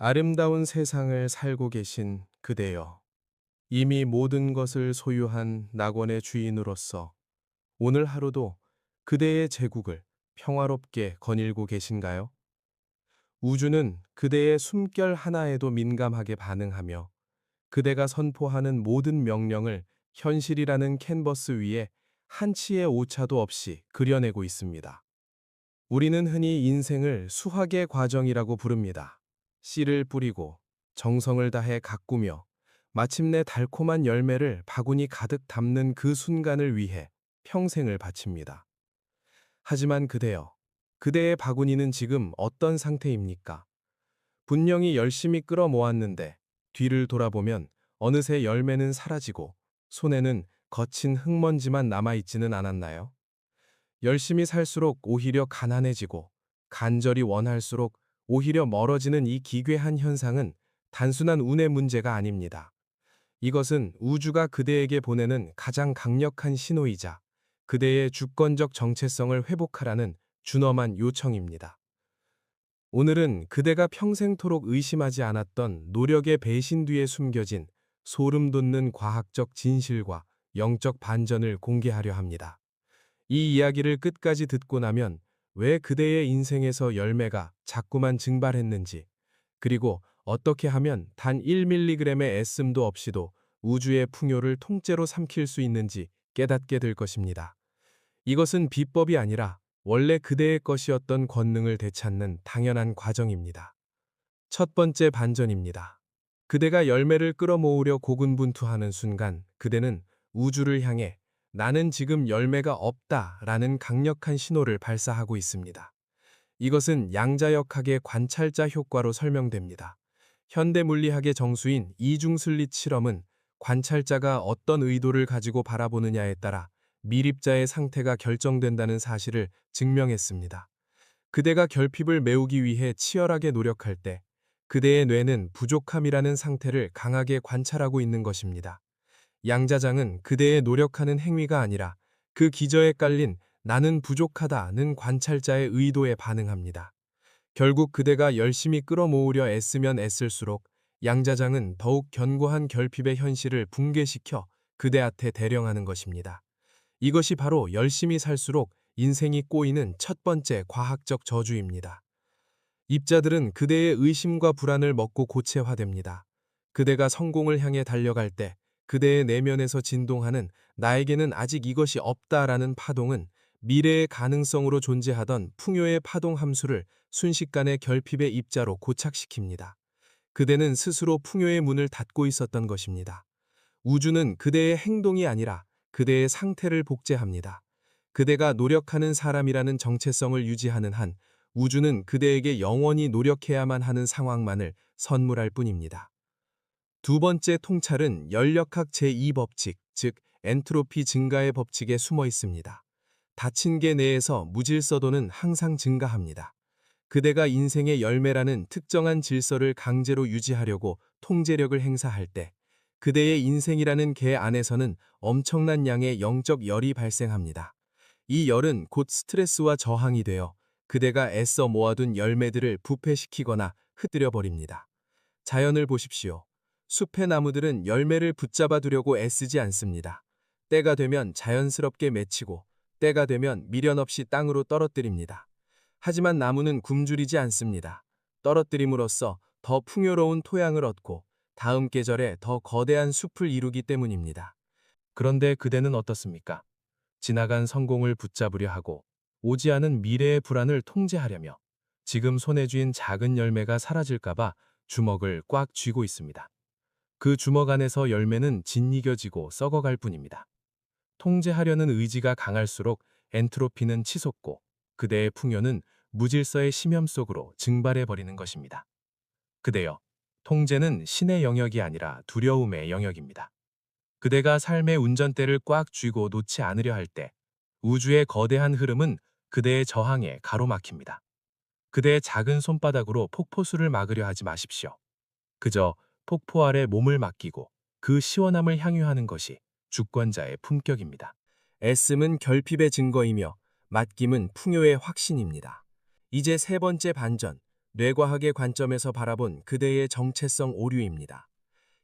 아름다운 세상을 살고 계신 그대여, 이미 모든 것을 소유한 낙원의 주인으로서 오늘 하루도 그대의 제국을 평화롭게 거닐고 계신가요? 우주는 그대의 숨결 하나에도 민감하게 반응하며 그대가 선포하는 모든 명령을 현실이라는 캔버스 위에 한치의 오차도 없이 그려내고 있습니다. 우리는 흔히 인생을 수학의 과정이라고 부릅니다. 씨를 뿌리고 정성을 다해 가꾸며 마침내 달콤한 열매를 바구니 가득 담는 그 순간을 위해 평생을 바칩니다. 하지만 그대여, 그대의 바구니는 지금 어떤 상태입니까? 분명히 열심히 끌어모았는데 뒤를 돌아보면 어느새 열매는 사라지고 손에는 거친 흙먼지만 남아있지는 않았나요? 열심히 살수록 오히려 가난해지고 간절히 원할수록 오히려 멀어지는 이 기괴한 현상은 단순한 운의 문제가 아닙니다. 이것은 우주가 그대에게 보내는 가장 강력한 신호이자 그대의 주권적 정체성을 회복하라는 준엄한 요청입니다. 오늘은 그대가 평생토록 의심하지 않았던 노력의 배신 뒤에 숨겨진 소름 돋는 과학적 진실과 영적 반전을 공개하려 합니다. 이 이야기를 끝까지 듣고 나면 왜 그대의 인생에서 열매가 자꾸만 증발했는지, 그리고 어떻게 하면 단 1mg의 애씀도 없이도 우주의 풍요를 통째로 삼킬 수 있는지 깨닫게 될 것입니다. 이것은 비법이 아니라 원래 그대의 것이었던 권능을 되찾는 당연한 과정입니다. 첫 번째 반전입니다. 그대가 열매를 끌어모으려 고군분투하는 순간 그대는 우주를 향해 나는 지금 열매가 없다 라는 강력한 신호를 발사하고 있습니다. 이것은 양자역학의 관찰자 효과로 설명됩니다. 현대 물리학의 정수인 이중슬릿 실험은 관찰자가 어떤 의도를 가지고 바라보느냐에 따라 미립자의 상태가 결정된다는 사실을 증명했습니다. 그대가 결핍을 메우기 위해 치열하게 노력할 때 그대의 뇌는 부족함이라는 상태를 강하게 관찰하고 있는 것입니다. 양자장은 그대의 노력하는 행위가 아니라 그 기저에 깔린 나는 부족하다는 관찰자의 의도에 반응합니다. 결국 그대가 열심히 끌어모으려 애쓰면 애쓸수록 양자장은 더욱 견고한 결핍의 현실을 붕괴시켜 그대한테 대령하는 것입니다. 이것이 바로 열심히 살수록 인생이 꼬이는 첫 번째 과학적 저주입니다. 입자들은 그대의 의심과 불안을 먹고 고체화됩니다. 그대가 성공을 향해 달려갈 때 그대의 내면에서 진동하는 나에게는 아직 이것이 없다라는 파동은 미래의 가능성으로 존재하던 풍요의 파동 함수를 순식간에 결핍의 입자로 고착시킵니다. 그대는 스스로 풍요의 문을 닫고 있었던 것입니다. 우주는 그대의 행동이 아니라 그대의 상태를 복제합니다. 그대가 노력하는 사람이라는 정체성을 유지하는 한 우주는 그대에게 영원히 노력해야만 하는 상황만을 선물할 뿐입니다. 두 번째 통찰은 열역학 제2법칙, 즉 엔트로피 증가의 법칙에 숨어 있습니다. 닫힌 개 내에서 무질서도는 항상 증가합니다. 그대가 인생의 열매라는 특정한 질서를 강제로 유지하려고 통제력을 행사할 때 그대의 인생이라는 개 안에서는 엄청난 양의 영적 열이 발생합니다. 이 열은 곧 스트레스와 저항이 되어 그대가 애써 모아둔 열매들을 부패시키거나 흩뜨려 버립니다. 자연을 보십시오. 숲의 나무들은 열매를 붙잡아 두려고 애쓰지 않습니다. 때가 되면 자연스럽게 맺히고 때가 되면 미련 없이 땅으로 떨어뜨립니다. 하지만 나무는 굶주리지 않습니다. 떨어뜨림으로써 더 풍요로운 토양을 얻고 다음 계절에 더 거대한 숲을 이루기 때문입니다. 그런데 그대는 어떻습니까? 지나간 성공을 붙잡으려 하고 오지 않은 미래의 불안을 통제하려며 지금 손에 쥔 작은 열매가 사라질까봐 주먹을 꽉 쥐고 있습니다. 그 주먹 안에서 열매는 짓이겨지고 썩어갈 뿐입니다. 통제하려는 의지가 강할수록 엔트로피는 치솟고 그대의 풍요는 무질서의 심연 속으로 증발해버리는 것입니다. 그대여, 통제는 신의 영역이 아니라 두려움의 영역입니다. 그대가 삶의 운전대를 꽉 쥐고 놓지 않으려 할 때 우주의 거대한 흐름은 그대의 저항에 가로막힙니다. 그대의 작은 손바닥으로 폭포수를 막으려 하지 마십시오. 그저 폭포 아래 몸을 맡기고 그 시원함을 향유하는 것이 주권자의 품격입니다. 애씀은 결핍의 증거이며 맡김은 풍요의 확신입니다. 이제 세 번째 반전, 뇌과학의 관점에서 바라본 그대의 정체성 오류입니다.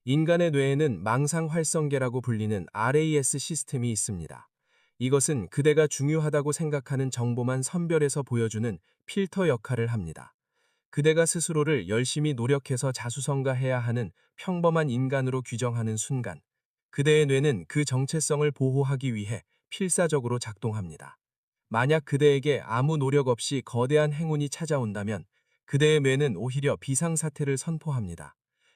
인간의 뇌에는 망상활성계라고 불리는 RAS 시스템이 있습니다. 이것은 그대가 중요하다고 생각하는 정보만 선별해서 보여주는 필터 역할을 합니다. 그대가 스스로를 열심히 노력해서 자수성가해야 하는 평범한 인간으로 규정하는 순간, 그대의 뇌는 그 정체성을 보호하기 위해 필사적으로 작동합니다. 만약 그대에게 아무 노력 없이 거대한 행운이 찾아온다면 그대의 뇌는 오히려 비상사태를 선포합니다.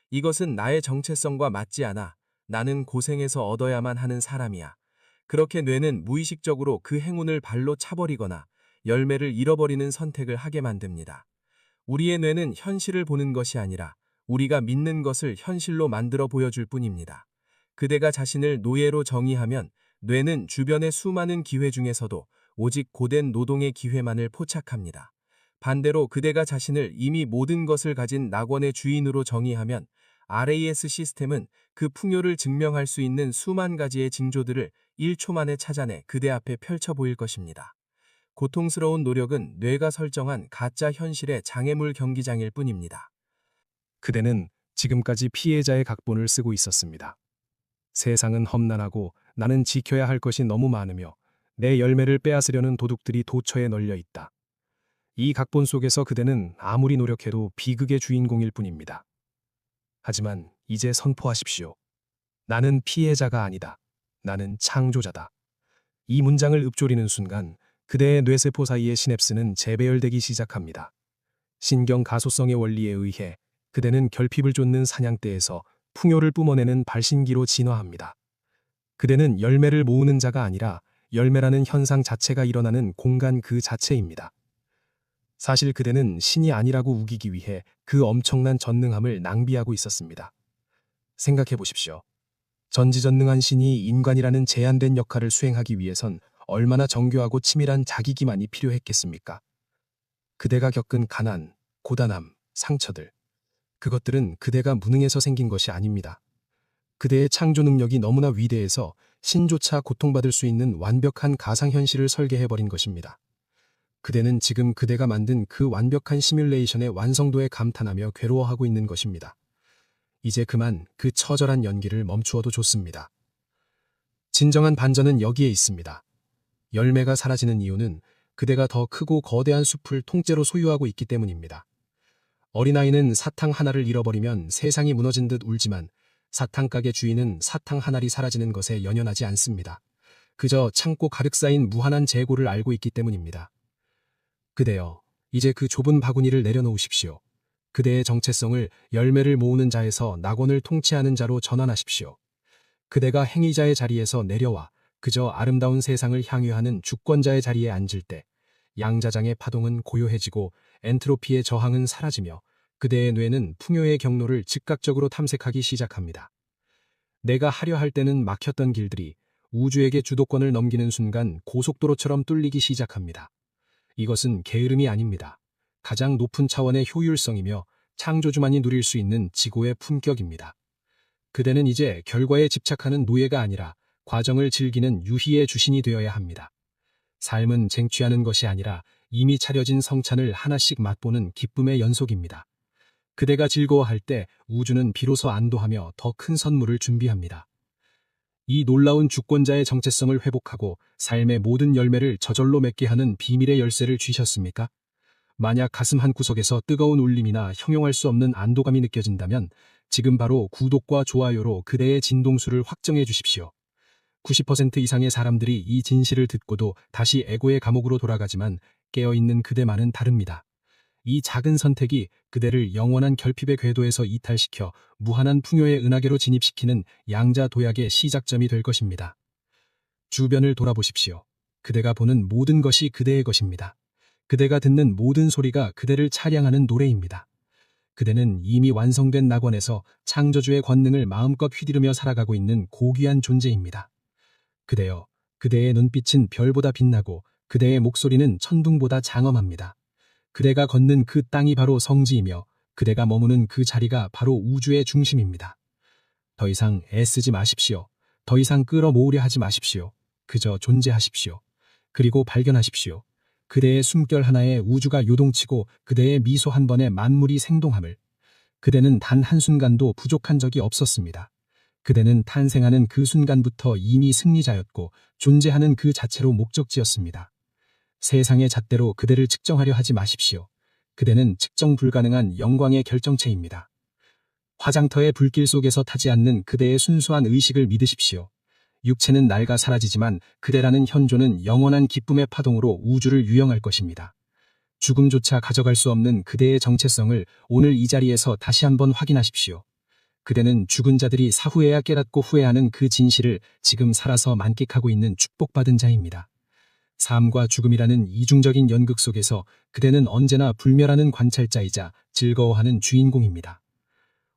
이것은 나의 정체성과 맞지 않아. 나는 고생해서 얻어야만 하는 사람이야. 그렇게 뇌는 무의식적으로 그 행운을 발로 차버리거나 열매를 잃어버리는 선택을 하게 만듭니다. 우리의 뇌는 현실을 보는 것이 아니라 우리가 믿는 것을 현실로 만들어 보여줄 뿐입니다. 그대가 자신을 노예로 정의하면 뇌는 주변의 수많은 기회 중에서도 오직 고된 노동의 기회만을 포착합니다. 반대로 그대가 자신을 이미 모든 것을 가진 낙원의 주인으로 정의하면 RAS 시스템은 그 풍요를 증명할 수 있는 수만 가지의 징조들을 1초 만에 찾아내 그대 앞에 펼쳐 보일 것입니다. 고통스러운 노력은 뇌가 설정한 가짜 현실의 장애물 경기장일 뿐입니다. 그대는 지금까지 피해자의 각본을 쓰고 있었습니다. 세상은 험난하고 나는 지켜야 할 것이 너무 많으며 내 열매를 빼앗으려는 도둑들이 도처에 널려 있다. 이 각본 속에서 그대는 아무리 노력해도 비극의 주인공일 뿐입니다. 하지만 이제 선포하십시오. 나는 피해자가 아니다. 나는 창조자다. 이 문장을 읊조리는 순간 그대의 뇌세포 사이의 시냅스는 재배열되기 시작합니다. 신경 가소성의 원리에 의해 그대는 결핍을 쫓는 사냥대에서 풍요를 뿜어내는 발신기로 진화합니다. 그대는 열매를 모으는 자가 아니라 열매라는 현상 자체가 일어나는 공간 그 자체입니다. 사실 그대는 신이 아니라고 우기기 위해 그 엄청난 전능함을 낭비하고 있었습니다. 생각해 보십시오. 전지전능한 신이 인간이라는 제한된 역할을 수행하기 위해선 얼마나 정교하고 치밀한 자기기만이 필요했겠습니까? 그대가 겪은 가난, 고단함, 상처들, 그것들은 그대가 무능해서 생긴 것이 아닙니다. 그대의 창조 능력이 너무나 위대해서 신조차 고통받을 수 있는 완벽한 가상현실을 설계해버린 것입니다. 그대는 지금 그대가 만든 그 완벽한 시뮬레이션의 완성도에 감탄하며 괴로워하고 있는 것입니다. 이제 그만 그 처절한 연기를 멈추어도 좋습니다. 진정한 반전은 여기에 있습니다. 열매가 사라지는 이유는 그대가 더 크고 거대한 숲을 통째로 소유하고 있기 때문입니다. 어린아이는 사탕 하나를 잃어버리면 세상이 무너진 듯 울지만 사탕가게 주인은 사탕 한 알이 사라지는 것에 연연하지 않습니다. 그저 창고 가득 쌓인 무한한 재고를 알고 있기 때문입니다. 그대여, 이제 그 좁은 바구니를 내려놓으십시오. 그대의 정체성을 열매를 모으는 자에서 낙원을 통치하는 자로 전환하십시오. 그대가 행위자의 자리에서 내려와 그저 아름다운 세상을 향유하는 주권자의 자리에 앉을 때 양자장의 파동은 고요해지고 엔트로피의 저항은 사라지며 그대의 뇌는 풍요의 경로를 즉각적으로 탐색하기 시작합니다. 내가 하려 할 때는 막혔던 길들이 우주에게 주도권을 넘기는 순간 고속도로처럼 뚫리기 시작합니다. 이것은 게으름이 아닙니다. 가장 높은 차원의 효율성이며 창조주만이 누릴 수 있는 지고의 품격입니다. 그대는 이제 결과에 집착하는 노예가 아니라 과정을 즐기는 유희의 주신이 되어야 합니다. 삶은 쟁취하는 것이 아니라 이미 차려진 성찬을 하나씩 맛보는 기쁨의 연속입니다. 그대가 즐거워할 때 우주는 비로소 안도하며 더 큰 선물을 준비합니다. 이 놀라운 주권자의 정체성을 회복하고 삶의 모든 열매를 저절로 맺게 하는 비밀의 열쇠를 쥐셨습니까? 만약 가슴 한구석에서 뜨거운 울림이나 형용할 수 없는 안도감이 느껴진다면 지금 바로 구독과 좋아요로 그대의 진동수를 확정해 주십시오. 90% 이상의 사람들이 이 진실을 듣고도 다시 에고의 감옥으로 돌아가지만 깨어있는 그대만은 다릅니다. 이 작은 선택이 그대를 영원한 결핍의 궤도에서 이탈시켜 무한한 풍요의 은하계로 진입시키는 양자 도약의 시작점이 될 것입니다. 주변을 돌아보십시오. 그대가 보는 모든 것이 그대의 것입니다. 그대가 듣는 모든 소리가 그대를 찬양하는 노래입니다. 그대는 이미 완성된 낙원에서 창조주의 권능을 마음껏 휘두르며 살아가고 있는 고귀한 존재입니다. 그대여, 그대의 눈빛은 별보다 빛나고 그대의 목소리는 천둥보다 장엄합니다. 그대가 걷는 그 땅이 바로 성지이며 그대가 머무는 그 자리가 바로 우주의 중심입니다. 더 이상 애쓰지 마십시오. 더 이상 끌어모으려 하지 마십시오. 그저 존재하십시오. 그리고 발견하십시오. 그대의 숨결 하나에 우주가 요동치고 그대의 미소 한 번에 만물이 생동함을. 그대는 단 한순간도 부족한 적이 없었습니다. 그대는 탄생하는 그 순간부터 이미 승리자였고 존재하는 그 자체로 목적지였습니다. 세상의 잣대로 그대를 측정하려 하지 마십시오. 그대는 측정 불가능한 영광의 결정체입니다. 화장터의 불길 속에서 타지 않는 그대의 순수한 의식을 믿으십시오. 육체는 낡아 사라지지만 그대라는 현존은 영원한 기쁨의 파동으로 우주를 유영할 것입니다. 죽음조차 가져갈 수 없는 그대의 정체성을 오늘 이 자리에서 다시 한번 확인하십시오. 그대는 죽은 자들이 사후에야 깨닫고 후회하는 그 진실을 지금 살아서 만끽하고 있는 축복받은 자입니다. 삶과 죽음이라는 이중적인 연극 속에서 그대는 언제나 불멸하는 관찰자이자 즐거워하는 주인공입니다.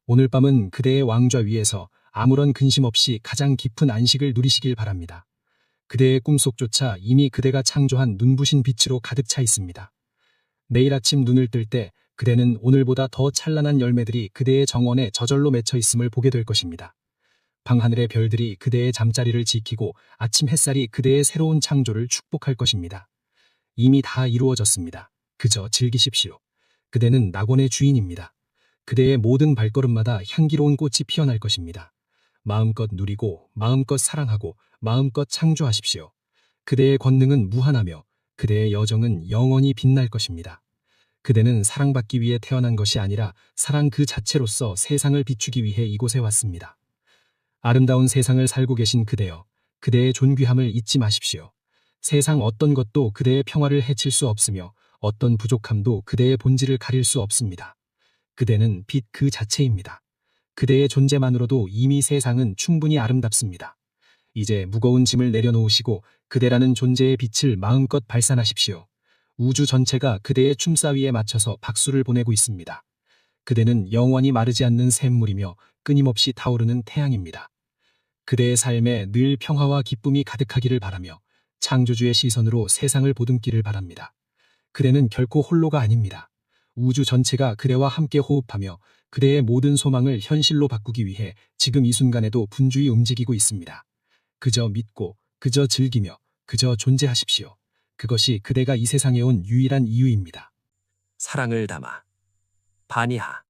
오늘 밤은 그대의 왕좌 위에서 아무런 근심 없이 가장 깊은 안식을 누리시길 바랍니다. 그대의 꿈속조차 이미 그대가 창조한 눈부신 빛으로 가득 차 있습니다. 내일 아침 눈을 뜰 때 그대는 오늘보다 더 찬란한 열매들이 그대의 정원에 저절로 맺혀 있음을 보게 될 것입니다. 방하늘의 별들이 그대의 잠자리를 지키고 아침 햇살이 그대의 새로운 창조를 축복할 것입니다. 이미 다 이루어졌습니다. 그저 즐기십시오. 그대는 낙원의 주인입니다. 그대의 모든 발걸음마다 향기로운 꽃이 피어날 것입니다. 마음껏 누리고 마음껏 사랑하고 마음껏 창조하십시오. 그대의 권능은 무한하며 그대의 여정은 영원히 빛날 것입니다. 그대는 사랑받기 위해 태어난 것이 아니라 사랑 그 자체로서 세상을 비추기 위해 이곳에 왔습니다. 아름다운 세상을 살고 계신 그대여, 그대의 존귀함을 잊지 마십시오. 세상 어떤 것도 그대의 평화를 해칠 수 없으며 어떤 부족함도 그대의 본질을 가릴 수 없습니다. 그대는 빛 그 자체입니다. 그대의 존재만으로도 이미 세상은 충분히 아름답습니다. 이제 무거운 짐을 내려놓으시고 그대라는 존재의 빛을 마음껏 발산하십시오. 우주 전체가 그대의 춤사위에 맞춰서 박수를 보내고 있습니다. 그대는 영원히 마르지 않는 샘물이며 끊임없이 타오르는 태양입니다. 그대의 삶에 늘 평화와 기쁨이 가득하기를 바라며 창조주의 시선으로 세상을 보듬기를 바랍니다. 그대는 결코 홀로가 아닙니다. 우주 전체가 그대와 함께 호흡하며 그대의 모든 소망을 현실로 바꾸기 위해 지금 이 순간에도 분주히 움직이고 있습니다. 그저 믿고, 그저 즐기며, 그저 존재하십시오. 그것이 그대가 이 세상에 온 유일한 이유입니다. 사랑을 담아 바니하